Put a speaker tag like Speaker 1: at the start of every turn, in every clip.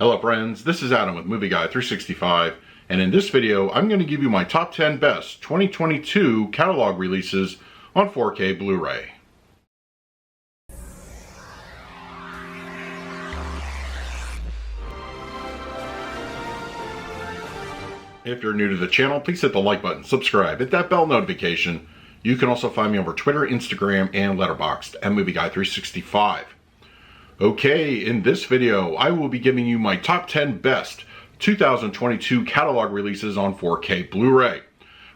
Speaker 1: Hello friends, this is Adam with Movie Guy 365, and in this video I'm going to give you my top 10 best 2022 catalog releases on 4K Blu-ray. If you're new to the channel, please hit the like button, subscribe, hit that bell notification. You can also find me over Twitter, Instagram, and Letterboxd at Movie Guy 365. Okay, in this video, I will be giving you my top 10 best 2022 catalog releases on 4K Blu-ray.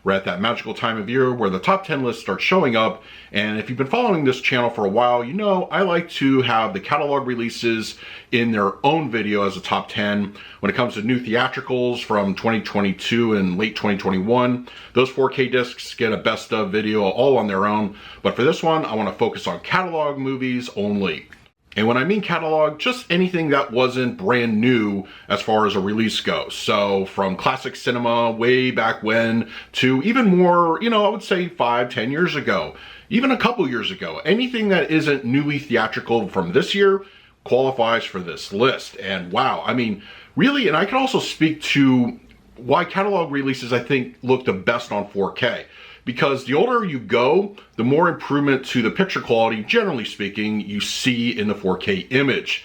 Speaker 1: We're at that magical time of year where the top 10 lists start showing up, and if you've been following this channel for a while, you know I like to have the catalog releases in their own video as a top 10. When it comes to new theatricals from 2022 and late 2021, those 4K discs get a best of video all on their own, but for this one, I want to focus on catalog movies only. And when I mean catalog, just anything that wasn't brand new as far as a release goes. So from classic cinema way back when to even more, I would say 5-10 years ago, even a couple years ago. Anything that isn't newly theatrical from this year qualifies for this list. And wow, I mean, really, and I can also speak to why catalog releases I think look the best on 4K. Because the older you go, the more improvement to the picture quality, generally speaking, you see in the 4K image.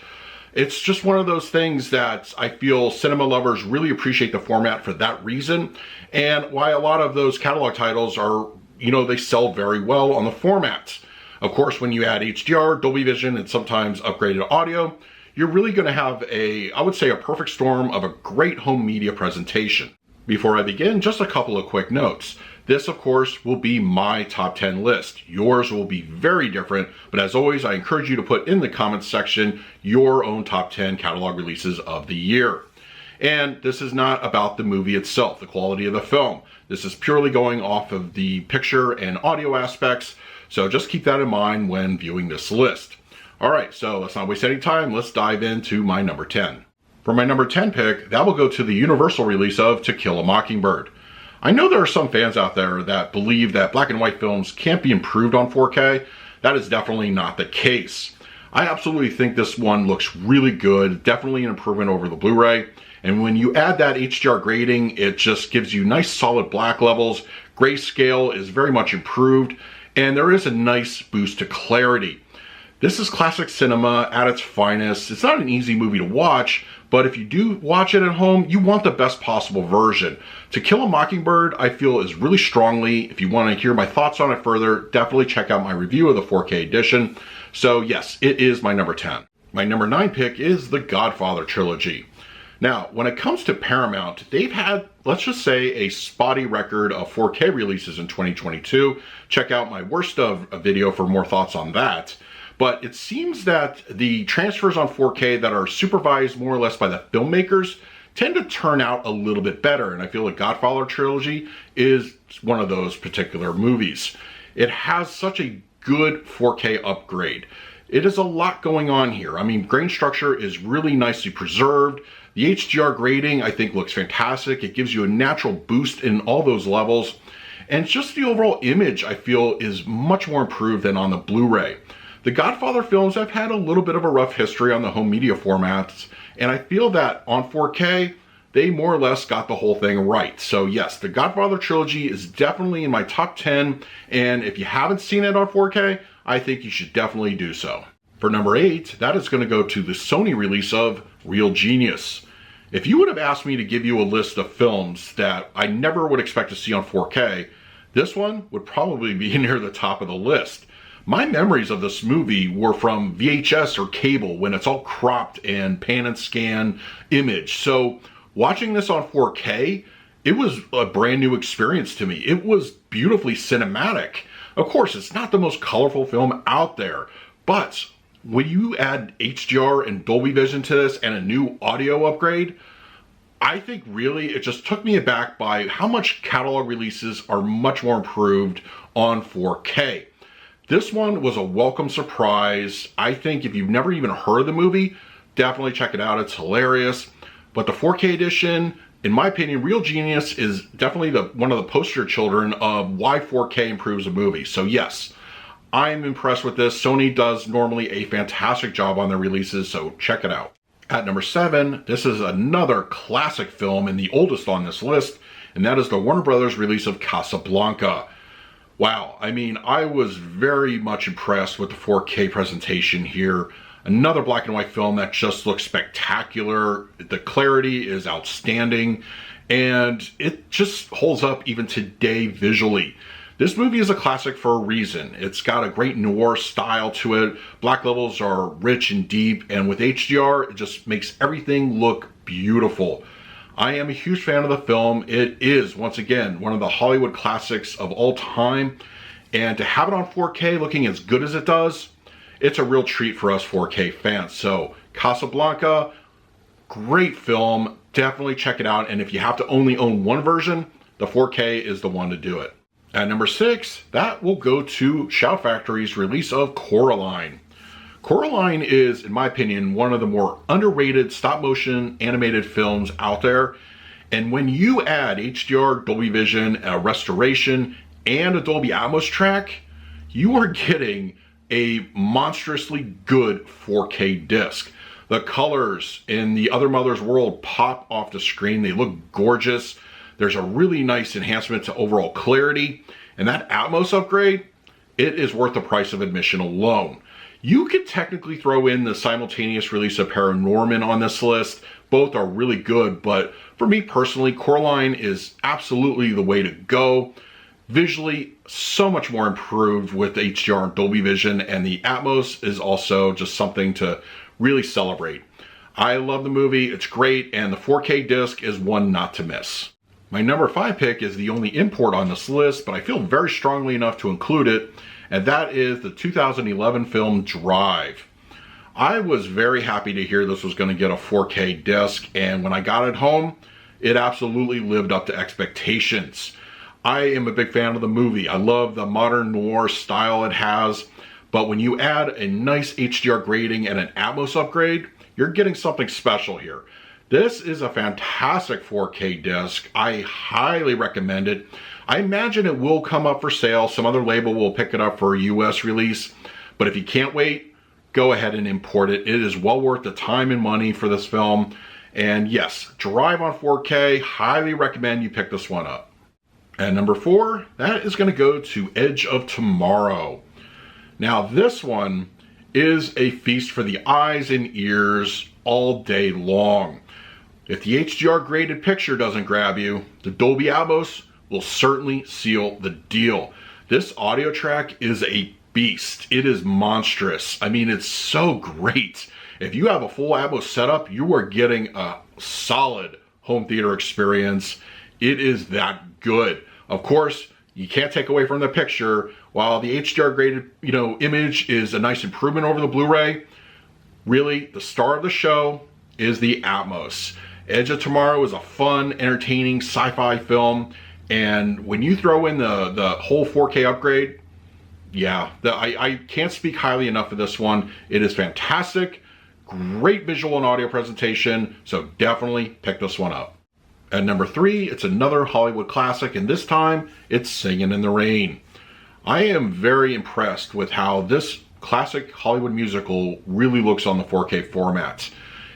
Speaker 1: It's just one of those things that I feel cinema lovers really appreciate the format for that reason, and why a lot of those catalog titles are, they sell very well on the formats. Of course, when you add HDR, Dolby Vision, and sometimes upgraded audio, you're really going to have I would say, a perfect storm of a great home media presentation. Before I begin, just a couple of quick notes. This, of course, will be my top 10 list. Yours will be very different, but as always, I encourage you to put in the comments section your own top 10 catalog releases of the year. And this is not about the movie itself, the quality of the film. This is purely going off of the picture and audio aspects, so just keep that in mind when viewing this list. All right, so let's not waste any time. Let's dive into my number 10. For my number 10 pick, that will go to the Universal release of To Kill a Mockingbird. I know there are some fans out there that believe that black and white films can't be improved on 4K. That is definitely not the case. I absolutely think this one looks really good, definitely an improvement over the Blu-ray. And when you add that HDR grading, it just gives you nice solid black levels. Grayscale is very much improved, and there is a nice boost to clarity. This is classic cinema at its finest. It's not an easy movie to watch, but if you do watch it at home, you want the best possible version. To Kill a Mockingbird, I feel, is really strongly. If you want to hear my thoughts on it further, definitely check out my review of the 4K edition. So yes, it is my number 10. My number 9 pick is the Godfather Trilogy. Now, when it comes to Paramount, they've had, let's just say, a spotty record of 4K releases in 2022. Check out my worst of video for more thoughts on that. But it seems that the transfers on 4K that are supervised more or less by the filmmakers tend to turn out a little bit better. And I feel like Godfather Trilogy is one of those particular movies. It has such a good 4K upgrade. It is a lot going on here. I mean, grain structure is really nicely preserved. The HDR grading, I think, looks fantastic. It gives you a natural boost in all those levels. And just the overall image, I feel, is much more improved than on the Blu-ray. The Godfather films have had a little bit of a rough history on the home media formats, and I feel that on 4K, they more or less got the whole thing right. So yes, the Godfather Trilogy is definitely in my top 10, and if you haven't seen it on 4K, I think you should definitely do so. For number 8, that is going to go to the Sony release of Real Genius. If you would have asked me to give you a list of films that I never would expect to see on 4K, this one would probably be near the top of the list. My memories of this movie were from VHS or cable when it's all cropped and pan and scan image. So watching this on 4K, it was a brand new experience to me. It was beautifully cinematic. Of course, it's not the most colorful film out there, but when you add HDR and Dolby Vision to this and a new audio upgrade, I think really it just took me aback by how much catalog releases are much more improved on 4K. This one was a welcome surprise. I think if you've never even heard of the movie, definitely check it out. It's hilarious. But the 4K edition, in my opinion, Real Genius is definitely one of the poster children of why 4K improves a movie. So yes, I'm impressed with this. Sony does normally a fantastic job on their releases, so check it out. At number 7, this is another classic film and the oldest on this list, and that is the Warner Brothers release of Casablanca. Wow, I mean, I was very much impressed with the 4K presentation here. Another black and white film that just looks spectacular. The clarity is outstanding, and it just holds up even today visually. This movie is a classic for a reason. It's got a great noir style to it. Black levels are rich and deep, and with HDR, it just makes everything look beautiful. I am a huge fan of the film. It is, once again, one of the Hollywood classics of all time. And to have it on 4K looking as good as it does, it's a real treat for us 4K fans. So, Casablanca, great film. Definitely check it out. And if you have to only own one version, the 4K is the one to do it. At number 6, that will go to Shout Factory's release of Coraline. Coraline is, in my opinion, one of the more underrated stop-motion animated films out there. And when you add HDR, Dolby Vision, a restoration, and a Dolby Atmos track, you are getting a monstrously good 4K disc. The colors in The Other Mother's World pop off the screen. They look gorgeous. There's a really nice enhancement to overall clarity, and that Atmos upgrade, it is worth the price of admission alone. You could technically throw in the simultaneous release of Paranorman on this list. Both are really good, but for me personally, Coraline is absolutely the way to go. Visually, so much more improved with HDR and Dolby Vision, and the Atmos is also just something to really celebrate. I love the movie, it's great, and the 4K disc is one not to miss. My number 5 pick is the only import on this list, but I feel very strongly enough to include it, and that is the 2011 film Drive. I was very happy to hear this was going to get a 4K disc, and when I got it home, it absolutely lived up to expectations. I am a big fan of the movie. I love the modern noir style it has, but when you add a nice HDR grading and an Atmos upgrade, you're getting something special here. This is a fantastic 4K disc. I highly recommend it. I imagine it will come up for sale. Some other label will pick it up for a US release. But if you can't wait, go ahead and import it. It is well worth the time and money for this film. And yes, Drive on 4K, highly recommend you pick this one up. And number 4, that is going to go to Edge of Tomorrow. Now this one is a feast for the eyes and ears all day long. If the HDR graded picture doesn't grab you, the Dolby Atmos will certainly seal the deal. This audio track is a beast. It is monstrous. I mean, it's so great. If you have a full Atmos setup, you are getting a solid home theater experience. It is that good. Of course, you can't take away from the picture. While the HDR graded, image is a nice improvement over the Blu Ray, really the star of the show is the Atmos. Edge of Tomorrow is a fun, entertaining sci-fi film, and when you throw in the whole 4K upgrade, yeah, I can't speak highly enough of this one. It is fantastic, great visual and audio presentation, so definitely pick this one up. At number 3, it's another Hollywood classic, and this time it's Singin' in the Rain. I am very impressed with how this classic Hollywood musical really looks on the 4K format.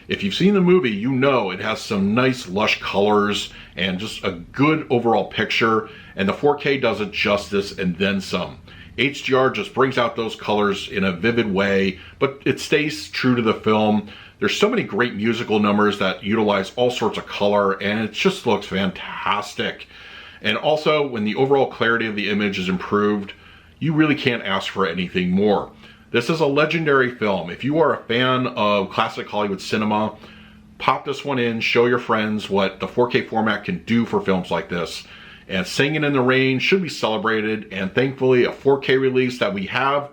Speaker 1: If you've seen the movie, you know it has some nice lush colors and just a good overall picture, and the 4K does it justice and then some. HDR just brings out those colors in a vivid way, but it stays true to the film. There's so many great musical numbers that utilize all sorts of color, and it just looks fantastic. And also, when the overall clarity of the image is improved, you really can't ask for anything more. This is a legendary film. If you are a fan of classic Hollywood cinema, pop this one in, show your friends what the 4K format can do for films like this. And Singin' in the Rain should be celebrated, and thankfully a 4K release that we have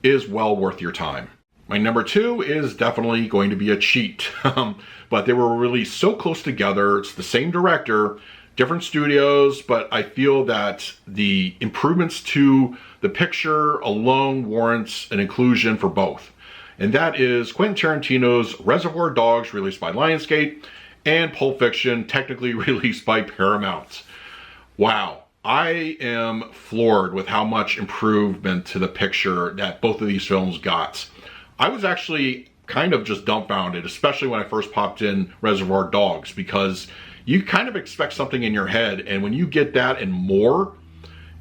Speaker 1: is well worth your time. My number 2 is definitely going to be a cheat, but they were released so close together. It's the same director, different studios, but I feel that the improvements to the picture alone warrants an inclusion for both. And that is Quentin Tarantino's Reservoir Dogs, released by Lionsgate, and Pulp Fiction, technically released by Paramount. Wow, I am floored with how much improvement to the picture that both of these films got. I was actually kind of just dumbfounded, especially when I first popped in Reservoir Dogs, because you kind of expect something in your head, and when you get that and more,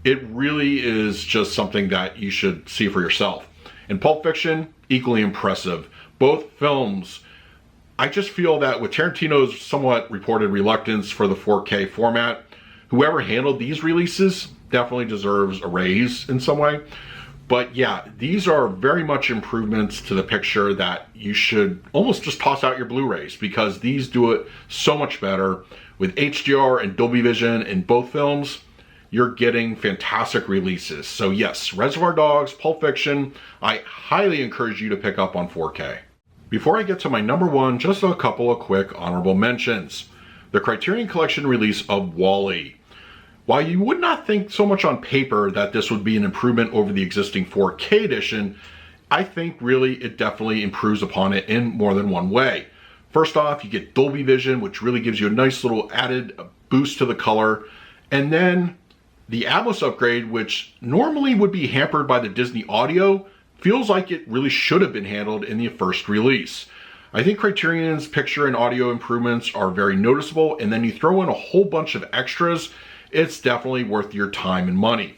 Speaker 1: it really is just something that you should see for yourself. And Pulp Fiction, equally impressive. Both films, I just feel that with Tarantino's somewhat reported reluctance for the 4K format, whoever handled these releases definitely deserves a raise in some way. But yeah, these are very much improvements to the picture that you should almost just toss out your Blu-rays, because these do it so much better. With HDR and Dolby Vision in both films, you're getting fantastic releases. So yes, Reservoir Dogs, Pulp Fiction, I highly encourage you to pick up on 4K. Before I get to my number one, just a couple of quick honorable mentions. The Criterion Collection release of WALL-E. While you would not think so much on paper that this would be an improvement over the existing 4K edition, I think really it definitely improves upon it in more than one way. First off, you get Dolby Vision, which really gives you a nice little added boost to the color. And then the Atmos upgrade, which normally would be hampered by the Disney audio, feels like it really should have been handled in the first release. I think Criterion's picture and audio improvements are very noticeable, and then you throw in a whole bunch of extras, it's definitely worth your time and money.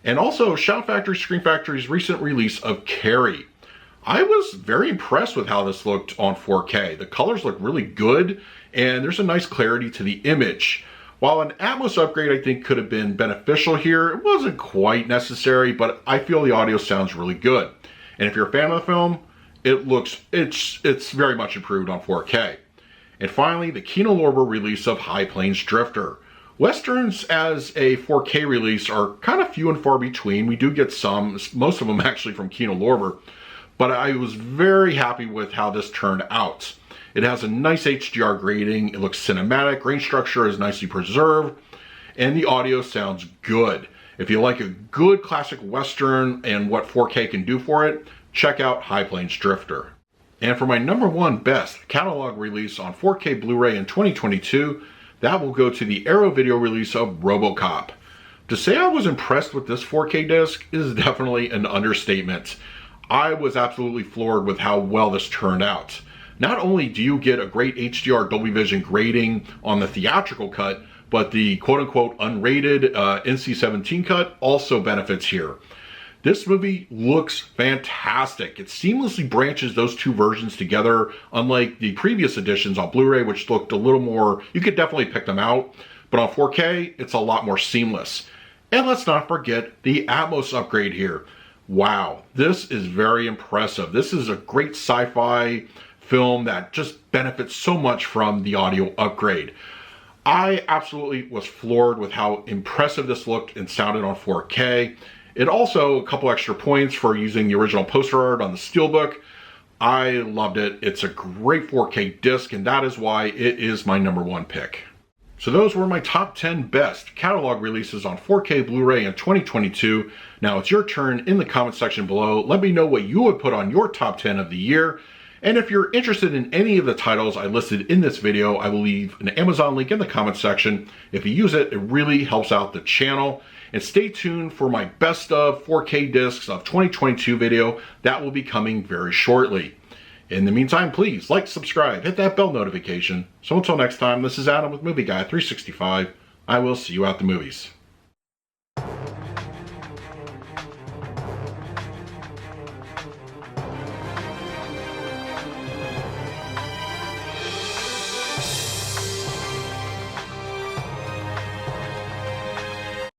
Speaker 1: And also, Shout Factory Screen Factory's recent release of Carrie. I was very impressed with how this looked on 4K. The colors look really good, and there's a nice clarity to the image. While an Atmos upgrade I think could have been beneficial here, it wasn't quite necessary, but I feel the audio sounds really good. And if you're a fan of the film, it's very much improved on 4K. And finally, the Kino Lorber release of High Plains Drifter. Westerns as a 4K release are kind of few and far between. We do get some, most of them actually from Kino Lorber, but I was very happy with how this turned out. It has a nice HDR grading, it looks cinematic, grain structure is nicely preserved, and the audio sounds good. If you like a good classic Western and what 4K can do for it, check out High Plains Drifter. And for my number one best catalog release on 4K Blu-ray in 2022, that will go to the Arrow Video release of Robocop. To say I was impressed with this 4K disc is definitely an understatement. I was absolutely floored with how well this turned out. Not only do you get a great HDR Dolby Vision grading on the theatrical cut, but the quote-unquote unrated NC-17 cut also benefits here. This movie looks fantastic. It seamlessly branches those two versions together, unlike the previous editions on Blu-ray, which looked a little more, you could definitely pick them out, but on 4K, it's a lot more seamless. And let's not forget the Atmos upgrade here. Wow, this is very impressive. This is a great sci-fi film that just benefits so much from the audio upgrade. I absolutely was floored with how impressive this looked and sounded on 4K. It also, a couple extra points for using the original poster art on the Steelbook. I loved it. It's a great 4K disc, and that is why it is my number one pick. So those were my top 10 best catalog releases on 4K Blu-ray in 2022. Now it's your turn in the comment section below. Let me know what you would put on your top 10 of the year. And if you're interested in any of the titles I listed in this video, I will leave an Amazon link in the comment section. If you use it, it really helps out the channel. And stay tuned for my best of 4K discs of 2022 video. That will be coming very shortly. In the meantime, please like, subscribe, hit that bell notification. So until next time, this is Adam with Movie Guy 365. I will see you at the movies.